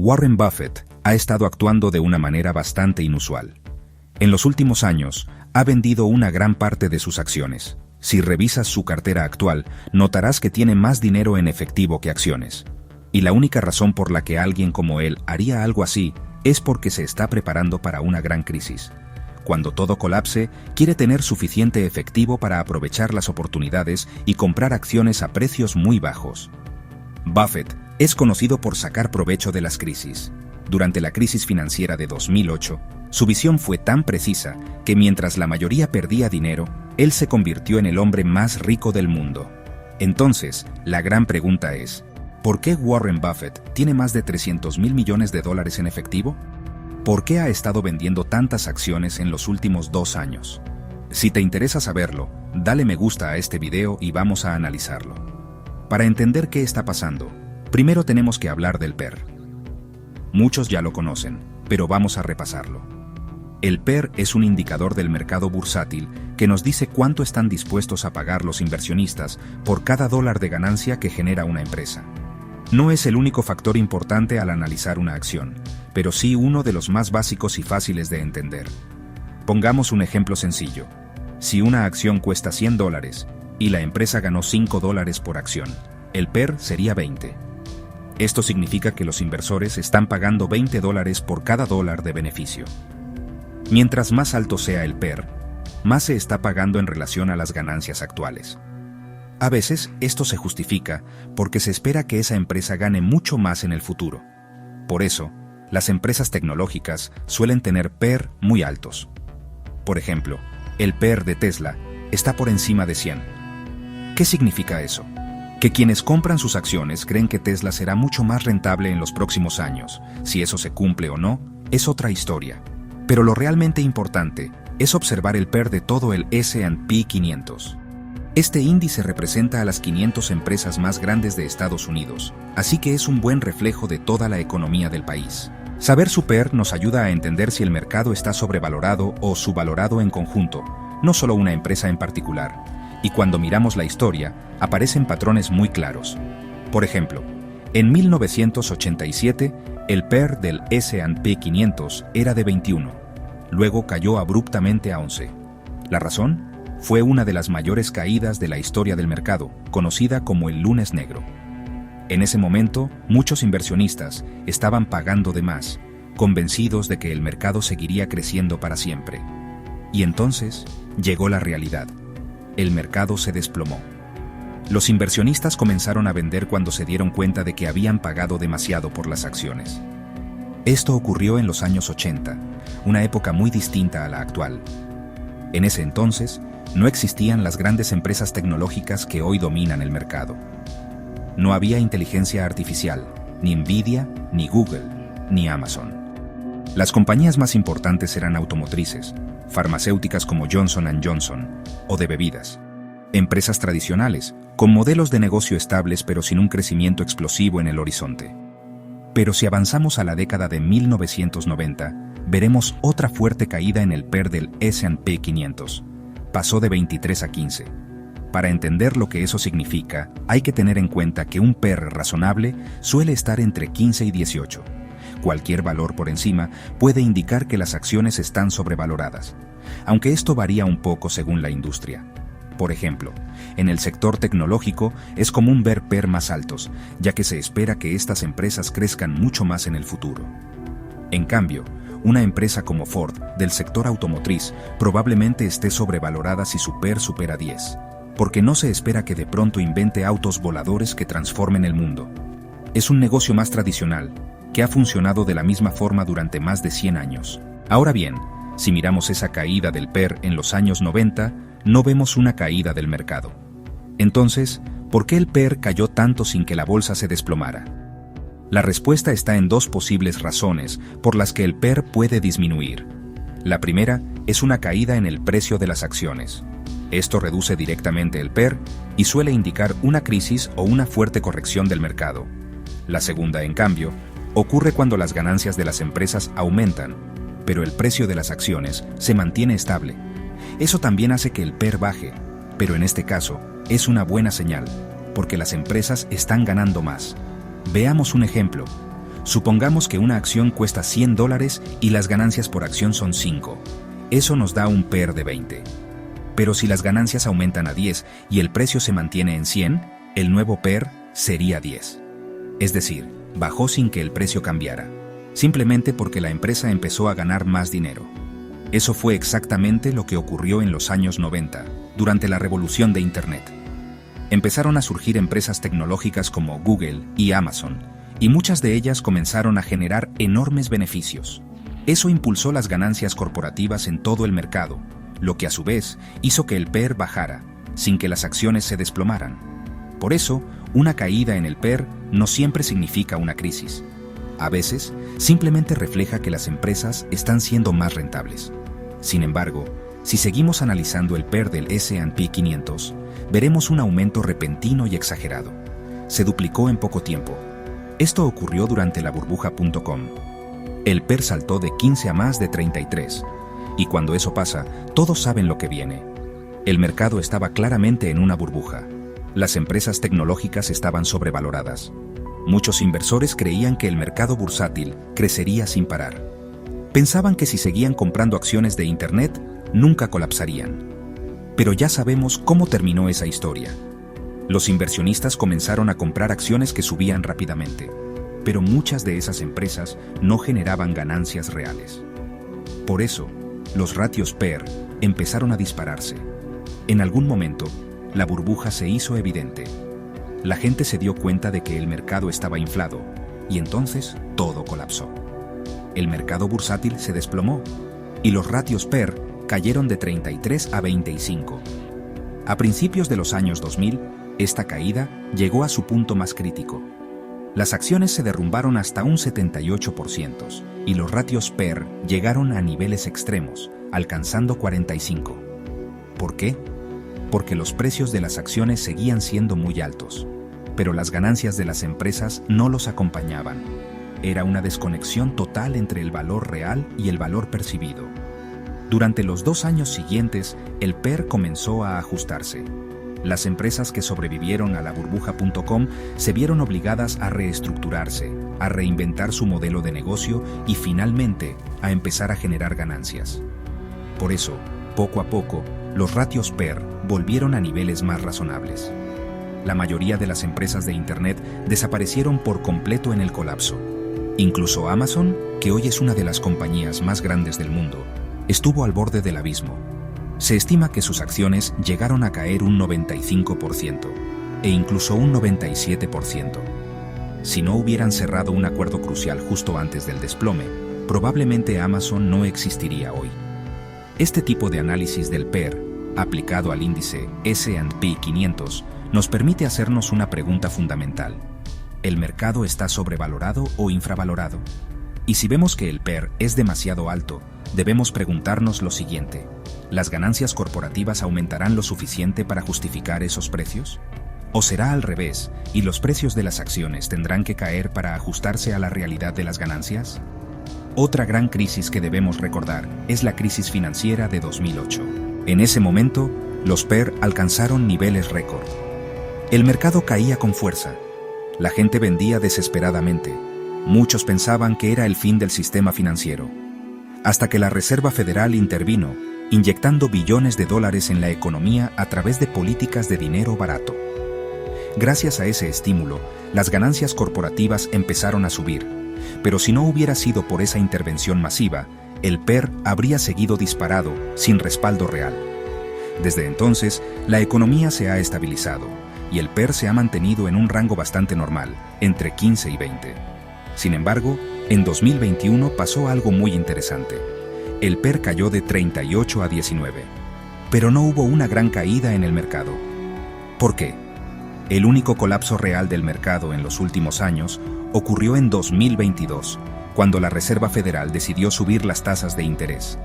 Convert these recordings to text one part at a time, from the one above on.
Warren Buffett ha estado actuando de una manera bastante inusual. En los últimos años, ha vendido una gran parte de sus acciones. Si revisas su cartera actual, notarás que tiene más dinero en efectivo que acciones. Y la única razón por la que alguien como él haría algo así es porque se está preparando para una gran crisis. Cuando todo colapse, quiere tener suficiente efectivo para aprovechar las oportunidades y comprar acciones a precios muy bajos. Buffett es conocido por sacar provecho de las crisis. Durante la crisis financiera de 2008, su visión fue tan precisa que mientras la mayoría perdía dinero, él se convirtió en el hombre más rico del mundo. Entonces, la gran pregunta es, ¿por qué Warren Buffett tiene más de $300,000 millones en efectivo? ¿Por qué ha estado vendiendo tantas acciones en los últimos 2 años? Si te interesa saberlo, dale me gusta a este video y vamos a analizarlo. Para entender qué está pasando, primero tenemos que hablar del PER. Muchos ya lo conocen, pero vamos a repasarlo. El PER es un indicador del mercado bursátil que nos dice cuánto están dispuestos a pagar los inversionistas por cada dólar de ganancia que genera una empresa. No es el único factor importante al analizar una acción, pero sí uno de los más básicos y fáciles de entender. Pongamos un ejemplo sencillo. Si una acción cuesta $100 y la empresa ganó $5 por acción, el PER sería 20. Esto significa que los inversores están pagando $20 por cada dólar de beneficio. Mientras más alto sea el PER, más se está pagando en relación a las ganancias actuales. A veces, esto se justifica porque se espera que esa empresa gane mucho más en el futuro. Por eso, las empresas tecnológicas suelen tener PER muy altos. Por ejemplo, el PER de Tesla está por encima de 100. ¿Qué significa eso? Que quienes compran sus acciones creen que Tesla será mucho más rentable en los próximos años. Si eso se cumple o no, es otra historia. Pero lo realmente importante es observar el PER de todo el S&P 500. Este índice representa a las 500 empresas más grandes de Estados Unidos, así que es un buen reflejo de toda la economía del país. Saber su PER nos ayuda a entender si el mercado está sobrevalorado o subvalorado en conjunto, no solo una empresa en particular. Y cuando miramos la historia, aparecen patrones muy claros. Por ejemplo, en 1987, el PER del S&P 500 era de 21. Luego cayó abruptamente a 11. ¿La razón? Fue una de las mayores caídas de la historia del mercado, conocida como el lunes negro. En ese momento, muchos inversionistas estaban pagando de más, convencidos de que el mercado seguiría creciendo para siempre. Y entonces, llegó la realidad. El mercado se desplomó. Los inversionistas comenzaron a vender cuando se dieron cuenta de que habían pagado demasiado por las acciones. Esto ocurrió en los años 80, una época muy distinta a la actual. En ese entonces, no existían las grandes empresas tecnológicas que hoy dominan el mercado. No había inteligencia artificial, ni Nvidia, ni Google, ni Amazon. Las compañías más importantes eran automotrices, farmacéuticas como Johnson & Johnson, o de bebidas. Empresas tradicionales, con modelos de negocio estables pero sin un crecimiento explosivo en el horizonte. Pero si avanzamos a la década de 1990, veremos otra fuerte caída en el PER del S&P 500. Pasó de 23 a 15. Para entender lo que eso significa, hay que tener en cuenta que un PER razonable suele estar entre 15 y 18. Cualquier valor por encima puede indicar que las acciones están sobrevaloradas, aunque esto varía un poco según la industria. Por ejemplo, en el sector tecnológico es común ver PER más altos, ya que se espera que estas empresas crezcan mucho más en el futuro. En cambio, una empresa como Ford, del sector automotriz, probablemente esté sobrevalorada si su PER supera 10, porque no se espera que de pronto invente autos voladores que transformen el mundo. Es un negocio más tradicional, que ha funcionado de la misma forma durante más de 100 años. Ahora bien, si miramos esa caída del PER en los años 90, no vemos una caída del mercado. Entonces, ¿por qué el PER cayó tanto sin que la bolsa se desplomara? La respuesta está en 2 posibles razones por las que el PER puede disminuir. La primera es una caída en el precio de las acciones. Esto reduce directamente el PER y suele indicar una crisis o una fuerte corrección del mercado. La segunda, en cambio, ocurre cuando las ganancias de las empresas aumentan, pero el precio de las acciones se mantiene estable. Eso también hace que el PER baje, pero en este caso es una buena señal, porque las empresas están ganando más. Veamos un ejemplo. Supongamos que una acción cuesta $100 y las ganancias por acción son 5. Eso nos da un PER de 20. Pero si las ganancias aumentan a 10 y el precio se mantiene en 100, el nuevo PER sería 10. Es decir, bajó sin que el precio cambiara, simplemente porque la empresa empezó a ganar más dinero. Eso fue exactamente lo que ocurrió en los años 90, durante la revolución de Internet. Empezaron a surgir empresas tecnológicas como Google y Amazon, y muchas de ellas comenzaron a generar enormes beneficios. Eso impulsó las ganancias corporativas en todo el mercado, lo que a su vez hizo que el PER bajara, sin que las acciones se desplomaran. Por eso, una caída en el PER no siempre significa una crisis. A veces, simplemente refleja que las empresas están siendo más rentables. Sin embargo, si seguimos analizando el PER del S&P 500, veremos un aumento repentino y exagerado. Se duplicó en poco tiempo. Esto ocurrió durante la burbuja.com. El PER saltó de 15 a más de 33. Y cuando eso pasa, todos saben lo que viene. El mercado estaba claramente en una burbuja. Las empresas tecnológicas estaban sobrevaloradas. Muchos inversores creían que el mercado bursátil crecería sin parar. Pensaban que si seguían comprando acciones de Internet, nunca colapsarían. Pero ya sabemos cómo terminó esa historia. Los inversionistas comenzaron a comprar acciones que subían rápidamente, pero muchas de esas empresas no generaban ganancias reales. Por eso, los ratios PER empezaron a dispararse. En algún momento, la burbuja se hizo evidente. La gente se dio cuenta de que el mercado estaba inflado, y entonces todo colapsó. El mercado bursátil se desplomó, y los ratios PER cayeron de 33 a 25. A principios de los años 2000, esta caída llegó a su punto más crítico. Las acciones se derrumbaron hasta un 78%, y los ratios PER llegaron a niveles extremos, alcanzando 45. ¿Por qué? Porque los precios de las acciones seguían siendo muy altos, pero las ganancias de las empresas no los acompañaban. Era una desconexión total entre el valor real y el valor percibido. Durante los 2 años siguientes, el PER comenzó a ajustarse. Las empresas que sobrevivieron a la burbuja.com se vieron obligadas a reestructurarse, a reinventar su modelo de negocio y finalmente a empezar a generar ganancias. Por eso, poco a poco, los ratios PER volvieron a niveles más razonables. La mayoría de las empresas de Internet desaparecieron por completo en el colapso. Incluso Amazon, que hoy es una de las compañías más grandes del mundo, estuvo al borde del abismo. Se estima que sus acciones llegaron a caer un 95% e incluso un 97%. Si no hubieran cerrado un acuerdo crucial justo antes del desplome, probablemente Amazon no existiría hoy. Este tipo de análisis del PER, aplicado al índice S&P 500, nos permite hacernos una pregunta fundamental. ¿El mercado está sobrevalorado o infravalorado? Y si vemos que el PER es demasiado alto, debemos preguntarnos lo siguiente: ¿las ganancias corporativas aumentarán lo suficiente para justificar esos precios? ¿O será al revés, y los precios de las acciones tendrán que caer para ajustarse a la realidad de las ganancias? Otra gran crisis que debemos recordar es la crisis financiera de 2008. En ese momento, los PER alcanzaron niveles récord. El mercado caía con fuerza. La gente vendía desesperadamente. Muchos pensaban que era el fin del sistema financiero. Hasta que la Reserva Federal intervino, inyectando billones de dólares en la economía a través de políticas de dinero barato. Gracias a ese estímulo, las ganancias corporativas empezaron a subir. Pero si no hubiera sido por esa intervención masiva, el PER habría seguido disparado, sin respaldo real. Desde entonces, la economía se ha estabilizado, y el PER se ha mantenido en un rango bastante normal, entre 15 y 20. Sin embargo, en 2021 pasó algo muy interesante. El PER cayó de 38 a 19. Pero no hubo una gran caída en el mercado. ¿Por qué? El único colapso real del mercado en los últimos años ocurrió en 2022, cuando la Reserva Federal decidió subir las tasas de interés.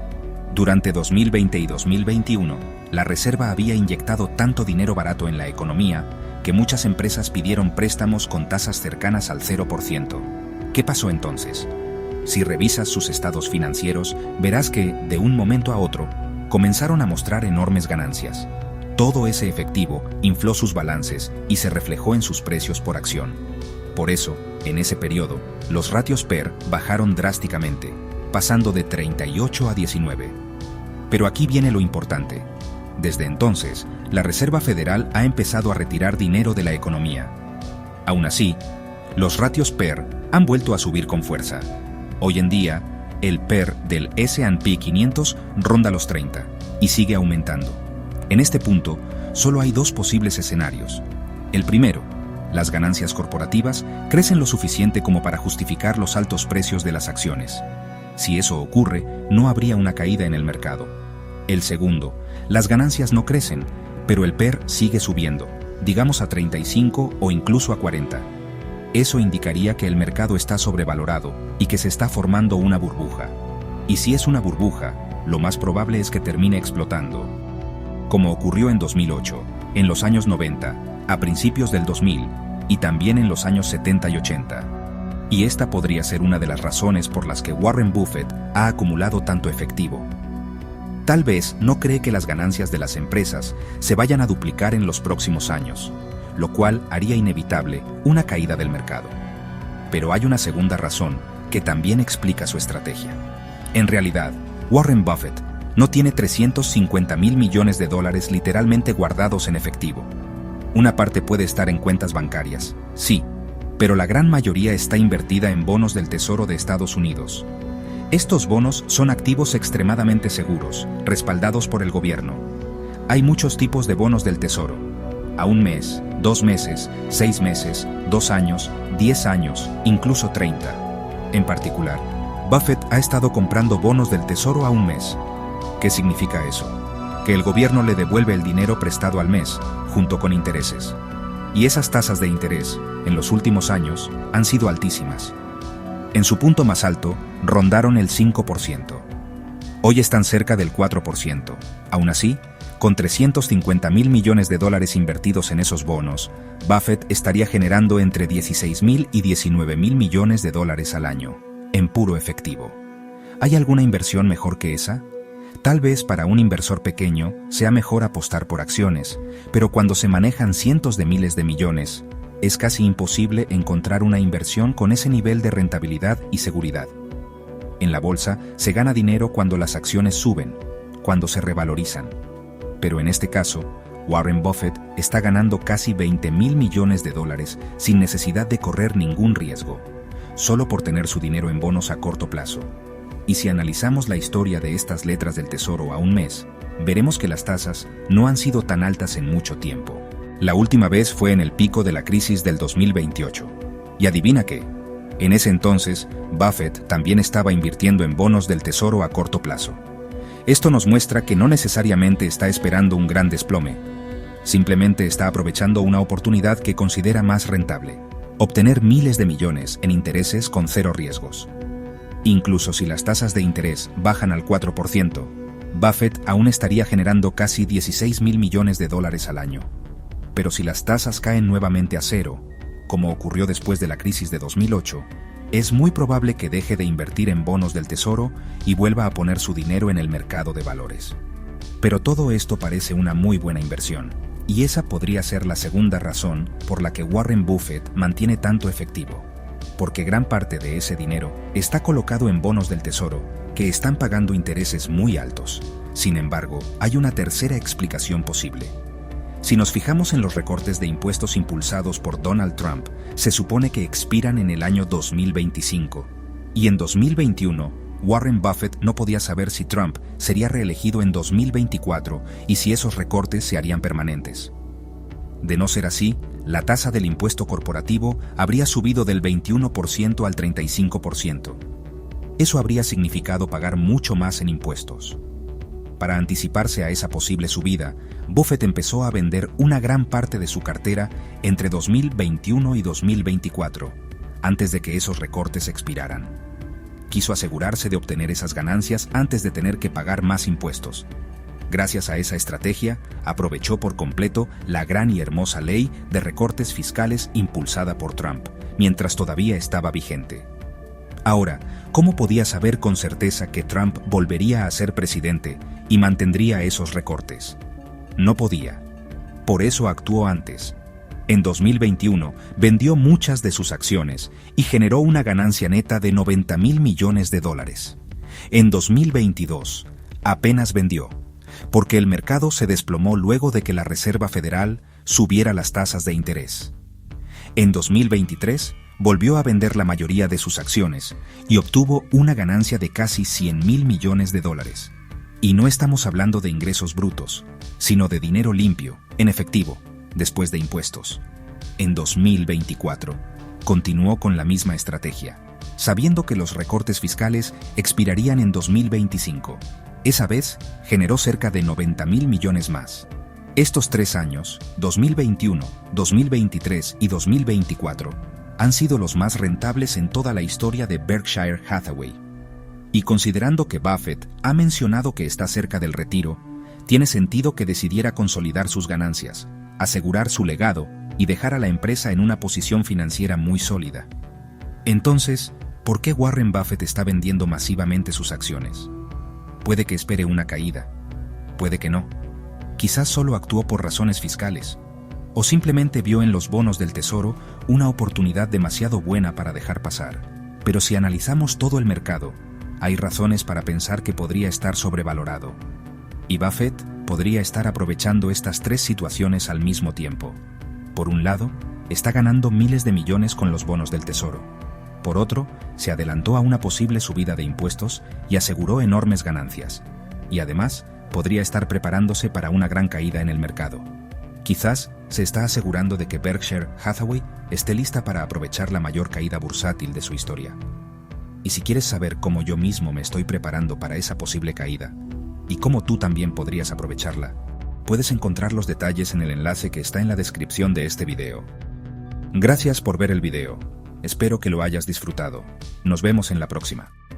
Durante 2020 y 2021, la Reserva había inyectado tanto dinero barato en la economía que muchas empresas pidieron préstamos con tasas cercanas al 0%. ¿Qué pasó entonces? Si revisas sus estados financieros, verás que, de un momento a otro, comenzaron a mostrar enormes ganancias. Todo ese efectivo infló sus balances y se reflejó en sus precios por acción. Por eso, En ese periodo, los ratios PER bajaron drásticamente, pasando de 38 a 19. Pero aquí viene lo importante. Desde entonces, la Reserva Federal ha empezado a retirar dinero de la economía. Aún así, los ratios PER han vuelto a subir con fuerza. Hoy en día, el PER del S&P 500 ronda los 30 y sigue aumentando. En este punto, solo hay dos posibles escenarios. El primero, las ganancias corporativas crecen lo suficiente como para justificar los altos precios de las acciones. Si eso ocurre, no habría una caída en el mercado. El segundo, las ganancias no crecen, pero el PER sigue subiendo, digamos a 35 o incluso a 40. Eso indicaría que el mercado está sobrevalorado y que se está formando una burbuja. Y si es una burbuja, lo más probable es que termine explotando. Como ocurrió en 2008, en los años 90, a principios del 2000 y también en los años 70 y 80. Y esta podría ser una de las razones por las que Warren Buffett ha acumulado tanto efectivo. Tal vez no cree que las ganancias de las empresas se vayan a duplicar en los próximos años, lo cual haría inevitable una caída del mercado. Pero hay una segunda razón que también explica su estrategia. En realidad, Warren Buffett no tiene $350 mil millones literalmente guardados en efectivo. Una parte puede estar en cuentas bancarias, sí, pero la gran mayoría está invertida en bonos del Tesoro de Estados Unidos. Estos bonos son activos extremadamente seguros, respaldados por el gobierno. Hay muchos tipos de bonos del Tesoro: a 1 mes, 2 meses, 6 meses, 2 años, 10 años, incluso 30. En particular, Buffett ha estado comprando bonos del Tesoro a 1 mes. ¿Qué significa eso? Que el gobierno le devuelve el dinero prestado al mes, junto con intereses. Y esas tasas de interés, en los últimos años, han sido altísimas. En su punto más alto, rondaron el 5%. Hoy están cerca del 4%. Aún así, con $350 mil millones invertidos en esos bonos, Buffett estaría generando entre $16 mil y $19 mil millones al año, en puro efectivo. ¿Hay alguna inversión mejor que esa? Tal vez para un inversor pequeño sea mejor apostar por acciones, pero cuando se manejan cientos de miles de millones, es casi imposible encontrar una inversión con ese nivel de rentabilidad y seguridad. En la bolsa se gana dinero cuando las acciones suben, cuando se revalorizan. Pero en este caso, Warren Buffett está ganando casi $20 mil millones sin necesidad de correr ningún riesgo, solo por tener su dinero en bonos a corto plazo. Y si analizamos la historia de estas letras del Tesoro a 1 mes, veremos que las tasas no han sido tan altas en mucho tiempo. La última vez fue en el pico de la crisis del 2028. Y adivina qué, en ese entonces, Buffett también estaba invirtiendo en bonos del Tesoro a corto plazo. Esto nos muestra que no necesariamente está esperando un gran desplome. Simplemente está aprovechando una oportunidad que considera más rentable: obtener miles de millones en intereses con 0 riesgos. Incluso si las tasas de interés bajan al 4%, Buffett aún estaría generando casi $16 mil millones al año. Pero si las tasas caen nuevamente a 0, como ocurrió después de la crisis de 2008, es muy probable que deje de invertir en bonos del Tesoro y vuelva a poner su dinero en el mercado de valores. Pero todo esto parece una muy buena inversión, y esa podría ser la segunda razón por la que Warren Buffett mantiene tanto efectivo. Porque gran parte de ese dinero está colocado en bonos del Tesoro, que están pagando intereses muy altos. Sin embargo, hay una tercera explicación posible. Si nos fijamos en los recortes de impuestos impulsados por Donald Trump, se supone que expiran en el año 2025. Y en 2021, Warren Buffett no podía saber si Trump sería reelegido en 2024 y si esos recortes se harían permanentes. De no ser así, la tasa del impuesto corporativo habría subido del 21% al 35%. Eso habría significado pagar mucho más en impuestos. Para anticiparse a esa posible subida, Buffett empezó a vender una gran parte de su cartera entre 2021 y 2024, antes de que esos recortes expiraran. Quiso asegurarse de obtener esas ganancias antes de tener que pagar más impuestos. Gracias a esa estrategia, aprovechó por completo la gran y hermosa ley de recortes fiscales impulsada por Trump, mientras todavía estaba vigente. Ahora, ¿cómo podía saber con certeza que Trump volvería a ser presidente y mantendría esos recortes? No podía. Por eso actuó antes. En 2021, vendió muchas de sus acciones y generó una ganancia neta de $90.000 millones. En 2022, apenas vendió, porque el mercado se desplomó luego de que la Reserva Federal subiera las tasas de interés. En 2023, volvió a vender la mayoría de sus acciones y obtuvo una ganancia de casi $100.000 millones. Y no estamos hablando de ingresos brutos, sino de dinero limpio, en efectivo, después de impuestos. En 2024, continuó con la misma estrategia, sabiendo que los recortes fiscales expirarían en 2025. Esa vez, generó cerca de $90.000 millones más. Estos 3 años, 2021, 2023 y 2024, han sido los más rentables en toda la historia de Berkshire Hathaway. Y considerando que Buffett ha mencionado que está cerca del retiro, tiene sentido que decidiera consolidar sus ganancias, asegurar su legado y dejar a la empresa en una posición financiera muy sólida. Entonces, ¿por qué Warren Buffett está vendiendo masivamente sus acciones? Puede que espere una caída, puede que no. Quizás solo actuó por razones fiscales, o simplemente vio en los bonos del tesoro una oportunidad demasiado buena para dejar pasar. Pero si analizamos todo el mercado, hay razones para pensar que podría estar sobrevalorado. Y Buffett podría estar aprovechando estas 3 situaciones al mismo tiempo. Por un lado, está ganando miles de millones con los bonos del tesoro. Por otro, se adelantó a una posible subida de impuestos y aseguró enormes ganancias. Y además, podría estar preparándose para una gran caída en el mercado. Quizás se está asegurando de que Berkshire Hathaway esté lista para aprovechar la mayor caída bursátil de su historia. Y si quieres saber cómo yo mismo me estoy preparando para esa posible caída, y cómo tú también podrías aprovecharla, puedes encontrar los detalles en el enlace que está en la descripción de este video. Gracias por ver el video. Espero que lo hayas disfrutado. Nos vemos en la próxima.